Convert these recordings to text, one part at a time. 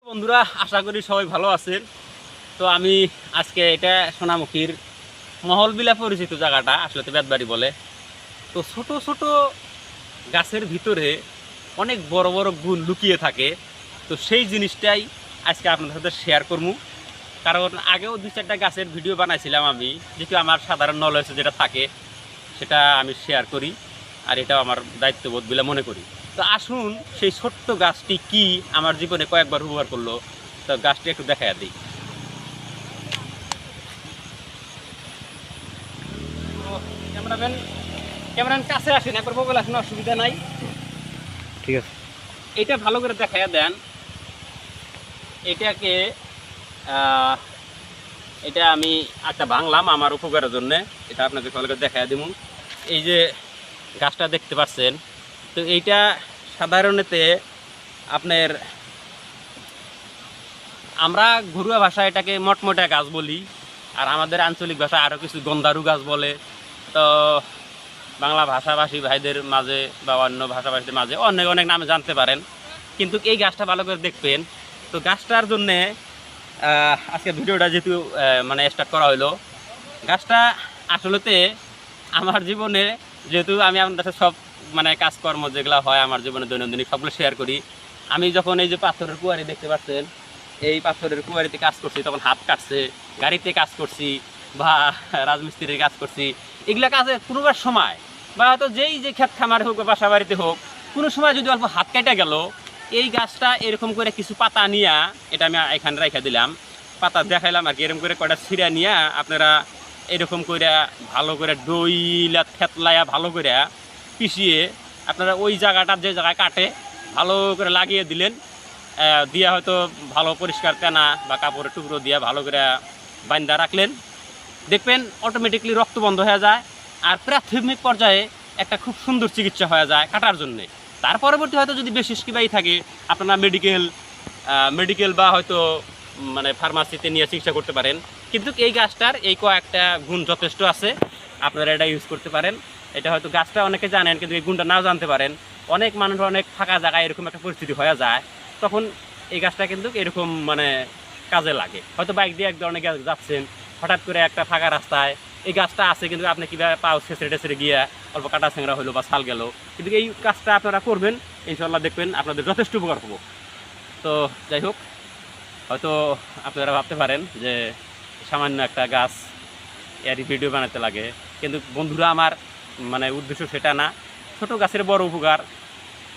বন্ধুরা, আশা করি সবাই ভালো আছেন। তো আমি আজকে এটা সোনামুখীর মহলবিলা পরিচিত জায়গাটা, আসলে তো বেতবাড়ি বলে। তো ছোট ছোট গাছের ভিতরে অনেক বড় বড় গুণ লুকিয়ে থাকে। তো সেই জিনিসটাই আজকে আপনাদের সাথে শেয়ার করবো। কারণ আগেও 2-4টা গাছের ভিডিও বানাইছিলাম আমি, যেহেতু আমার সাধারণ নলেজ যেটা থাকে সেটা আমি শেয়ার করি, আর এটাও আমার দায়িত্ববোধ বলে মনে করি। তো আসুন সেই ছোট্ট গাছটি কি আমার জীবনে কয়েকবার ব্যবহার করলো, তো গাছটি একটু দেখাইয়া দিই। ক্যামেরাম্যান ক্যামেরাম্যান কাছে আসেন, একবার মোবাইল আসেন, অসুবিধা নাই। ঠিক আছে। এটা ভালো করে দেখাইয়া দেন। এটাকে আহ, এটা আমি একটা ভাঙলাম আমার উপকারের জন্য, এটা আপনাকে ভালো করে দেখাইয়া দিব। এই যে গাছটা দেখতে পাচ্ছেন, তো এইটা সাধারণত আপনার আমরা ঘরোয়া ভাষায় এটাকে মটমটা গাছ বলি, আর আমাদের আঞ্চলিক ভাষায় আরও কিছু গন্ধারু গাছ বলে। তো বাংলা ভাষাভাষী ভাইদের মাঝে বা অন্য ভাষাভাষীদের মাঝে অনেক অনেক নামে জানতে পারেন, কিন্তু এই গাছটা ভালো করে দেখবেন। তো গাছটার জন্যে আজকে ভিডিওটা যেহেতু মানে স্টার্ট করা হলো, গাছটা আসলেতে আমার জীবনে, যেহেতু আমি আপনার কাছে সব মানে কাজকর্ম যেগুলো হয় আমার জীবনে দৈনন্দিন সবগুলো শেয়ার করি। আমি যখন এই যে পাথরের কুয়ারি দেখতে পাচ্ছেন, এই পাথরের কুয়ারিতে কাজ করছি, তখন হাত কাটছে, গাড়িতে কাজ করছি বা রাজমিস্ত্রির কাজ করছি, এগুলা কাজে কোনোবার সময় বা হয়তো যেই যে ক্ষেত খামারে হোক বা বাসা বাড়িতে হোক, কোনো সময় যদি অল্প হাত কেটে গেল, এই গাছটা এরকম করে কিছু পাতা নিয়ে, এটা আমি এখানে রেখে দিলাম, পাতা দেখাইলাম আর কি, এরকম করে কয়টা ছিঁড়া নিয়ে আপনারা এরকম করে ভালো করে ডইলা থেতলাইয়া ভালো করে পিষিয়ে আপনারা ওই জায়গাটা যে জায়গায় কাটে ভালো করে লাগিয়ে দিলেন। দিয়া হয়তো ভালো পরিষ্কার তেনা বা কাপড়ের টুকরো দিয়ে ভালো করে বান্ধা রাখলেন, দেখবেন অটোমেটিকলি রক্ত বন্ধ হয়ে যায়। আর প্রাথমিক পর্যায়ে একটা খুব সুন্দর চিকিৎসা হয়ে যায় কাটার জন্যে। তার পরবর্তী হয়তো যদি বেশি কিবাই থাকে, আপনারা মেডিকেল বা হয়তো মানে ফার্মাসিতে নিয়ে চিকিৎসা করতে পারেন। কিন্তু এই গাছটার এই কয়েকটা গুণ যথেষ্ট আছে, আপনারা এটা ইউজ করতে পারেন। এটা হয়তো গাছটা অনেকে জানেন, কিন্তু এই গুণটা নাও জানতে পারেন। অনেক মানুষ অনেক ফাঁকা জায়গায় এরকম একটা পরিস্থিতি হয়ে যায়, তখন এই গাছটা কিন্তু এরকম মানে কাজে লাগে। হয়তো বাইক দিয়ে এক ধরনের গাছ যাচ্ছেন, হঠাৎ করে একটা ফাঁকা রাস্তায় এই গাছটা আছে, কিন্তু আপনি কীভাবে পাও ছেঁচড়ে টেছড়ে গিয়ে অল্প কাটা ছেঁড়া হলো বা ছাল গেল, কিন্তু এই কাজটা আপনারা করবেন, ইনশাল্লাহ দেখবেন আপনাদের যথেষ্ট উপকার হবো। তো যাই হোক, হয়তো আপনারা ভাবতে পারেন যে সামান্য একটা গাছ এর ভিডিও বানাতে লাগে, কিন্তু বন্ধুরা আমার মানে উদ্দেশ্য সেটা না, ছোট গাছের বড় উপকার,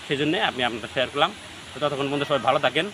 সেই জন্যে আমি আপনাদের শেয়ার করলাম। তো ততক্ষণ বন্ধু সবাই ভালো থাকেন।